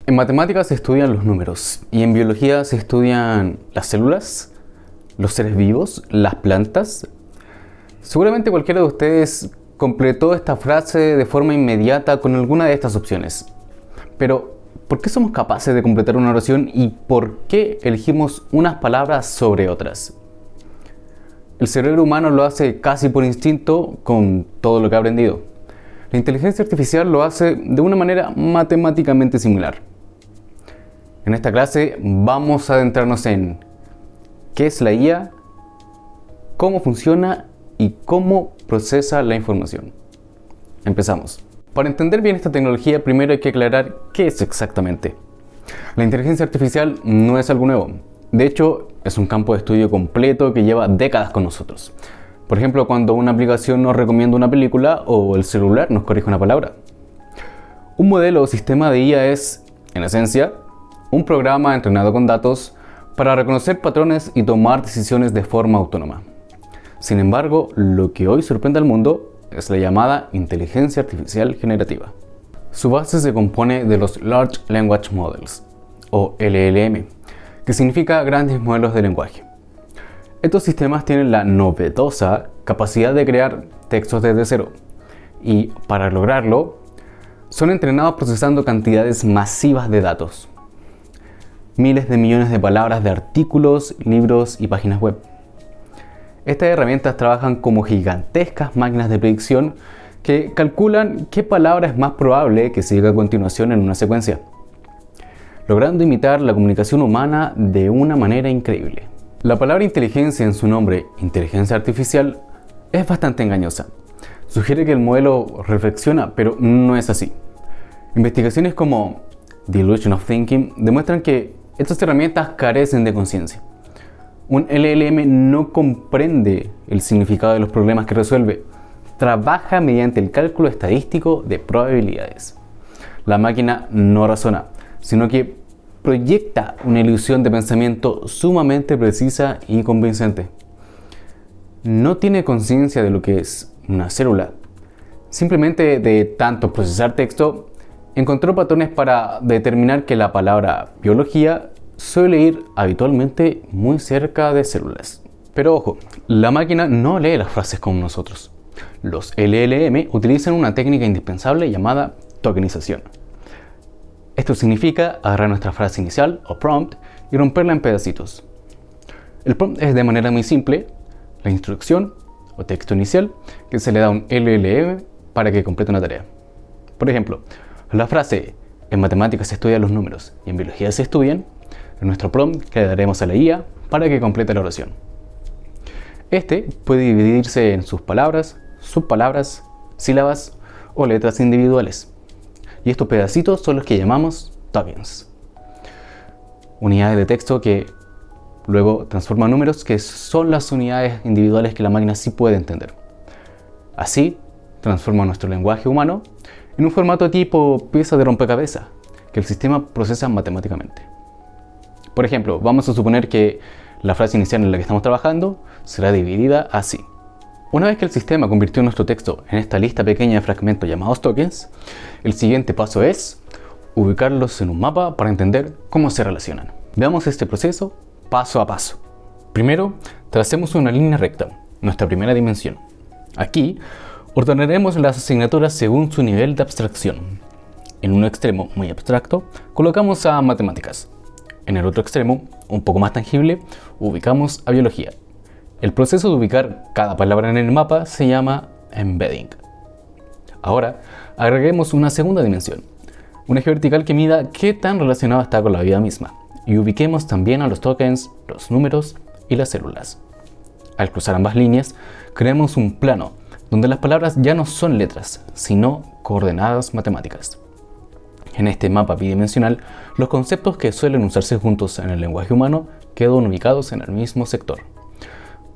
En matemáticas se estudian los números y en biología se estudian las células, los seres vivos, las plantas. Seguramente cualquiera de ustedes completó esta frase de forma inmediata con alguna de estas opciones. Pero, ¿por qué somos capaces de completar una oración y por qué elegimos unas palabras sobre otras? El cerebro humano lo hace casi por instinto con todo lo que ha aprendido. La inteligencia artificial lo hace de una manera matemáticamente similar. En esta clase vamos a adentrarnos en qué es la IA, cómo funciona y cómo procesa la información. Empezamos. Para entender bien esta tecnología, primero hay que aclarar qué es exactamente. La inteligencia artificial no es algo nuevo. De hecho, es un campo de estudio completo que lleva décadas con nosotros. Por ejemplo, cuando una aplicación nos recomienda una película o el celular nos corrige una palabra. Un modelo o sistema de IA es, en esencia, un programa entrenado con datos para reconocer patrones y tomar decisiones de forma autónoma. Sin embargo, lo que hoy sorprende al mundo es la llamada inteligencia artificial generativa. Su base se compone de los Large Language Models, o LLM, que significa grandes modelos de lenguaje. Estos sistemas tienen la novedosa capacidad de crear textos desde cero, y para lograrlo, son entrenados procesando cantidades masivas de datos. Miles de millones de palabras de artículos, libros y páginas web. Estas herramientas trabajan como gigantescas máquinas de predicción que calculan qué palabra es más probable que siga a continuación en una secuencia, logrando imitar la comunicación humana de una manera increíble. La palabra inteligencia en su nombre, inteligencia artificial, es bastante engañosa. Sugiere que el modelo reflexiona, pero no es así. Investigaciones como The Illusion of Thinking demuestran que estas herramientas carecen de conciencia. Un LLM no comprende el significado de los problemas que resuelve. Trabaja mediante el cálculo estadístico de probabilidades. La máquina no razona, sino que proyecta una ilusión de pensamiento sumamente precisa y convincente. No tiene conciencia de lo que es una célula. Simplemente de tanto procesar texto, encontró patrones para determinar que la palabra biología suele ir habitualmente muy cerca de células. Pero ojo, la máquina no lee las frases como nosotros. Los LLM utilizan una técnica indispensable llamada tokenización. Esto significa agarrar nuestra frase inicial o prompt y romperla en pedacitos. El prompt es de manera muy simple la instrucción o texto inicial que se le da a un LLM para que complete una tarea. Por ejemplo, la frase en matemáticas se estudian los números y en biología se estudian, en nuestro prompt que le daremos a la IA para que complete la oración. Este puede dividirse en sus palabras, subpalabras, sílabas o letras individuales. Y estos pedacitos son los que llamamos tokens. Unidades de texto que luego transforman números que son las unidades individuales que la máquina sí puede entender. Así, transforma nuestro lenguaje humano en un formato tipo pieza de rompecabezas que el sistema procesa matemáticamente. Por ejemplo, vamos a suponer que la frase inicial en la que estamos trabajando será dividida así. Una vez que el sistema convirtió nuestro texto en esta lista pequeña de fragmentos llamados tokens, el siguiente paso es ubicarlos en un mapa para entender cómo se relacionan. Veamos este proceso paso a paso. Primero, tracemos una línea recta, nuestra primera dimensión. Aquí, ordenaremos las asignaturas según su nivel de abstracción. En un extremo muy abstracto, colocamos a matemáticas. En el otro extremo, un poco más tangible, ubicamos a biología. El proceso de ubicar cada palabra en el mapa se llama embedding. Ahora, agreguemos una segunda dimensión, un eje vertical que mida qué tan relacionado está con la vida misma, y ubiquemos también a los tokens, los números y las células. Al cruzar ambas líneas, creamos un plano donde las palabras ya no son letras, sino coordenadas matemáticas. En este mapa bidimensional, los conceptos que suelen usarse juntos en el lenguaje humano quedan ubicados en el mismo sector.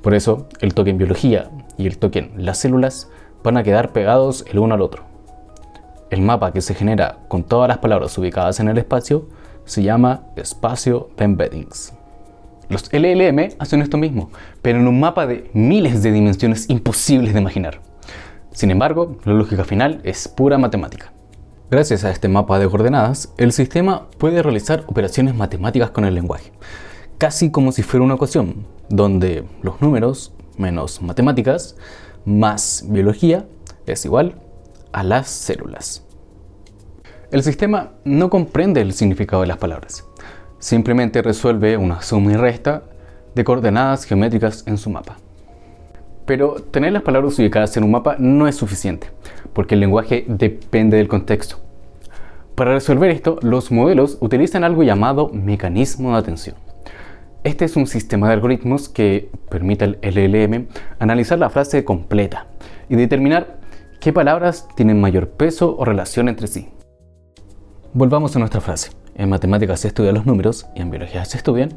Por eso, el token biología y el token las células van a quedar pegados el uno al otro. El mapa que se genera con todas las palabras ubicadas en el espacio se llama espacio de embeddings. Los LLM hacen esto mismo, pero en un mapa de miles de dimensiones imposibles de imaginar. Sin embargo, la lógica final es pura matemática. Gracias a este mapa de coordenadas, el sistema puede realizar operaciones matemáticas con el lenguaje, casi como si fuera una ecuación, donde los números menos matemáticas más biología es igual a las células. El sistema no comprende el significado de las palabras, simplemente resuelve una suma y resta de coordenadas geométricas en su mapa. Pero tener las palabras ubicadas en un mapa no es suficiente, porque el lenguaje depende del contexto. Para resolver esto, los modelos utilizan algo llamado mecanismo de atención. Este es un sistema de algoritmos que permite al LLM analizar la frase completa y determinar qué palabras tienen mayor peso o relación entre sí. Volvamos a nuestra frase. En matemáticas se estudian los números y en biología se estudian.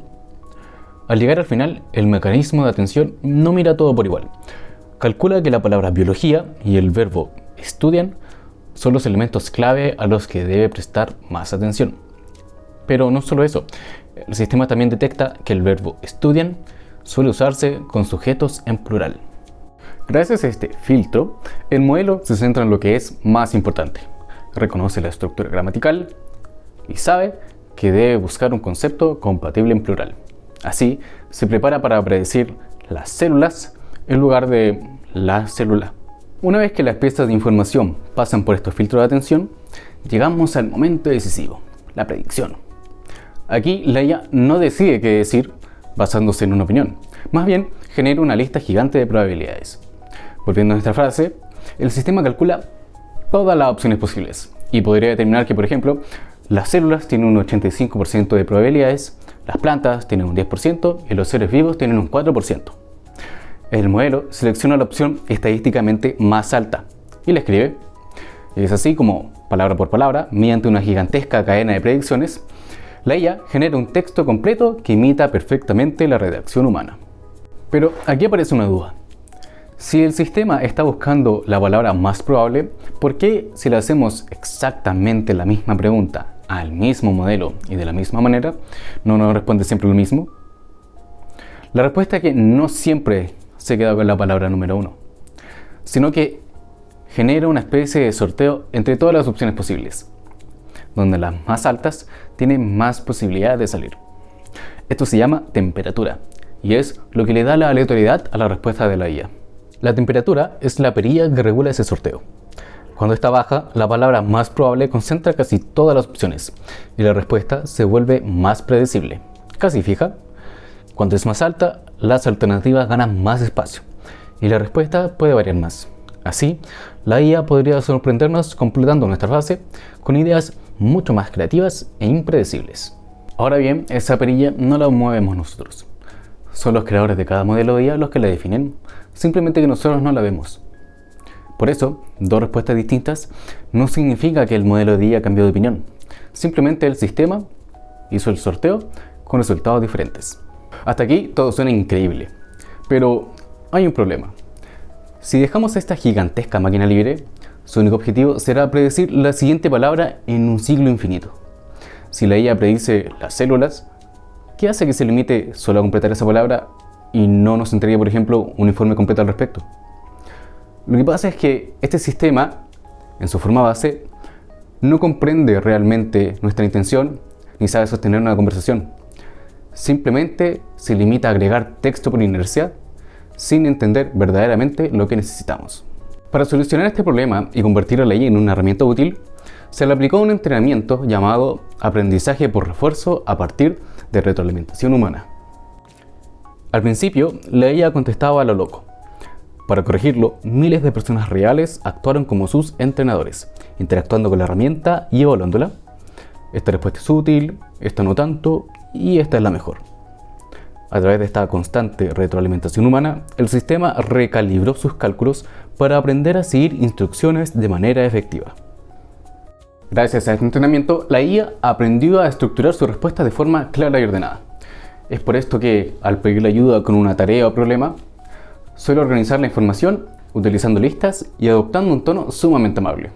Al llegar al final, el mecanismo de atención no mira todo por igual. Calcula que la palabra biología y el verbo estudian son los elementos clave a los que debe prestar más atención. Pero no solo eso, el sistema también detecta que el verbo estudian suele usarse con sujetos en plural. Gracias a este filtro, el modelo se centra en lo que es más importante. Reconoce la estructura gramatical y sabe que debe buscar un concepto compatible en plural. Así, se prepara para predecir las células en lugar de la célula. Una vez que las piezas de información pasan por estos filtros de atención, llegamos al momento decisivo, la predicción. Aquí la IA no decide qué decir basándose en una opinión, más bien genera una lista gigante de probabilidades. Volviendo a nuestra frase, el sistema calcula todas las opciones posibles y podría determinar que, por ejemplo, las células tienen un 85% de probabilidades, las plantas tienen un 10% y los seres vivos tienen un 4%. El modelo selecciona la opción estadísticamente más alta y la escribe. Y es así como, palabra por palabra, mediante una gigantesca cadena de predicciones, la IA genera un texto completo que imita perfectamente la redacción humana. Pero aquí aparece una duda. Si el sistema está buscando la palabra más probable, ¿por qué si le hacemos exactamente la misma pregunta al mismo modelo y de la misma manera, no nos responde siempre lo mismo? La respuesta es que no siempre se queda con la palabra número 1, sino que genera una especie de sorteo entre todas las opciones posibles, donde las más altas tienen más posibilidades de salir. Esto se llama temperatura y es lo que le da la aleatoriedad a la respuesta de la IA. La temperatura es la perilla que regula ese sorteo. Cuando está baja, la palabra más probable concentra casi todas las opciones y la respuesta se vuelve más predecible, casi fija. Cuando es más alta, las alternativas ganan más espacio y la respuesta puede variar más. Así, la IA podría sorprendernos completando nuestra frase con ideas mucho más creativas e impredecibles. Ahora bien, esa perilla no la movemos nosotros. Son los creadores de cada modelo de IA los que la definen, simplemente que nosotros no la vemos. Por eso, dos respuestas distintas no significa que el modelo de IA cambió de opinión. Simplemente el sistema hizo el sorteo con resultados diferentes. Hasta aquí todo suena increíble, pero hay un problema. Si dejamos esta gigantesca máquina libre, su único objetivo será predecir la siguiente palabra en un ciclo infinito. Si la IA predice las células, ¿qué hace que se limite solo a completar esa palabra y no nos entregue, por ejemplo, un informe completo al respecto? Lo que pasa es que este sistema, en su forma base, no comprende realmente nuestra intención ni sabe sostener una conversación. Simplemente se limita a agregar texto por inercia sin entender verdaderamente lo que necesitamos. Para solucionar este problema y convertir a la IA en una herramienta útil, se le aplicó un entrenamiento llamado aprendizaje por refuerzo a partir de retroalimentación humana. Al principio, la IA contestaba a lo loco. Para corregirlo, miles de personas reales actuaron como sus entrenadores, interactuando con la herramienta y evaluándola. Esta respuesta es útil, esta no tanto, y esta es la mejor. A través de esta constante retroalimentación humana, el sistema recalibró sus cálculos para aprender a seguir instrucciones de manera efectiva. Gracias a este entrenamiento, la IA aprendió a estructurar su respuesta de forma clara y ordenada. Es por esto que, al pedirle ayuda con una tarea o problema, suele organizar la información utilizando listas y adoptando un tono sumamente amable.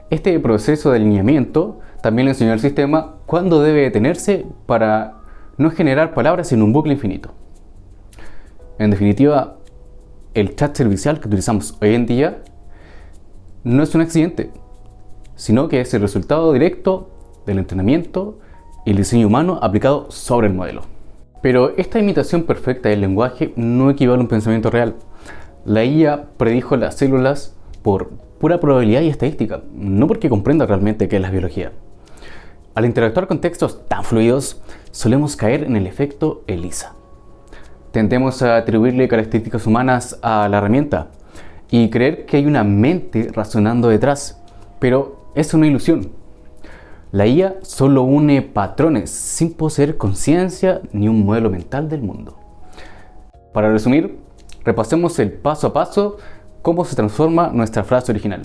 Este proceso de alineamiento también le enseñó al sistema cuándo debe detenerse para no generar palabras en un bucle infinito. En definitiva, el chat servicial que utilizamos hoy en día no es un accidente. sino que es el resultado directo del entrenamiento y el diseño humano aplicado sobre el modelo. Pero esta imitación perfecta del lenguaje no equivale a un pensamiento real. La IA predijo las células por pura probabilidad y estadística, no porque comprenda realmente qué es la biología. Al interactuar con textos tan fluidos, solemos caer en el efecto ELIZA. Tendemos a atribuirle características humanas a la herramienta y creer que hay una mente razonando detrás, pero es una ilusión. La IA solo une patrones sin poseer conciencia ni un modelo mental del mundo. Para resumir, repasemos el paso a paso cómo se transforma nuestra frase original.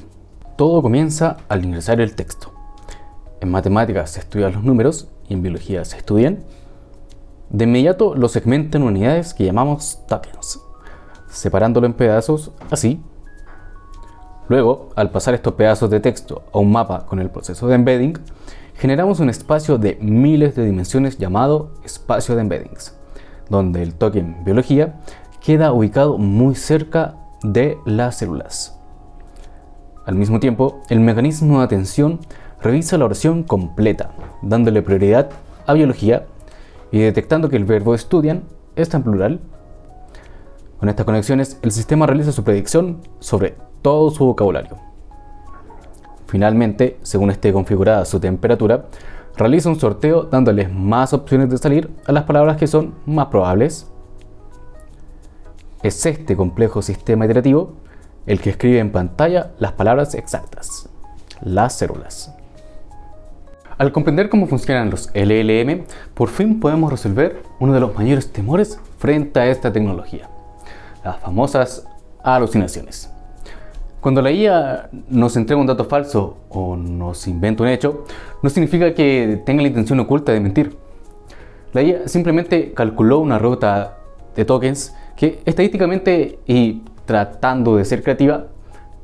Todo comienza al ingresar el texto. En matemáticas se estudian los números y en biología se estudian. De inmediato lo segmentan en unidades que llamamos tokens, separándolo en pedazos así. Luego, al pasar estos pedazos de texto a un mapa con el proceso de embedding, generamos un espacio de miles de dimensiones llamado espacio de embeddings, donde el token biología queda ubicado muy cerca de las células. Al mismo tiempo, el mecanismo de atención revisa la oración completa, dándole prioridad a biología y detectando que el verbo estudian está en plural. Con estas conexiones, el sistema realiza su predicción sobre todo su vocabulario. Finalmente, según esté configurada su temperatura, realiza un sorteo dándoles más opciones de salir a las palabras que son más probables. Es este complejo sistema iterativo el que escribe en pantalla las palabras exactas, las células. Al comprender cómo funcionan los LLM, por fin podemos resolver uno de los mayores temores frente a esta tecnología, las famosas alucinaciones. Cuando la IA nos entrega un dato falso o nos inventa un hecho, no significa que tenga la intención oculta de mentir. La IA simplemente calculó una ruta de tokens que estadísticamente y tratando de ser creativa,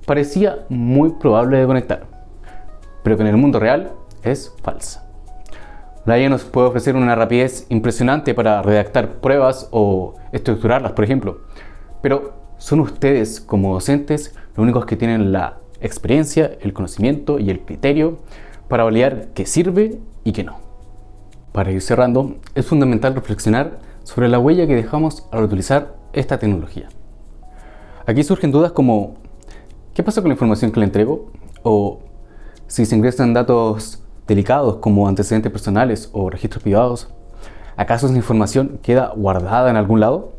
parecía muy probable de conectar, pero que en el mundo real es falsa. La IA nos puede ofrecer una rapidez impresionante para redactar pruebas o estructurarlas, por ejemplo, pero son ustedes como docentes los únicos que tienen la experiencia, el conocimiento y el criterio para validar qué sirve y qué no. Para ir cerrando, es fundamental reflexionar sobre la huella que dejamos al utilizar esta tecnología. Aquí surgen dudas como ¿qué pasa con la información que le entrego? O si se ingresan datos delicados como antecedentes personales o registros privados, ¿acaso esa información queda guardada en algún lado?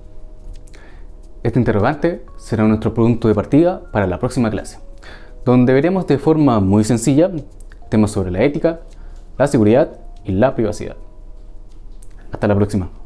Este interrogante será nuestro punto de partida para la próxima clase, donde veremos de forma muy sencilla temas sobre la ética, la seguridad y la privacidad. Hasta la próxima.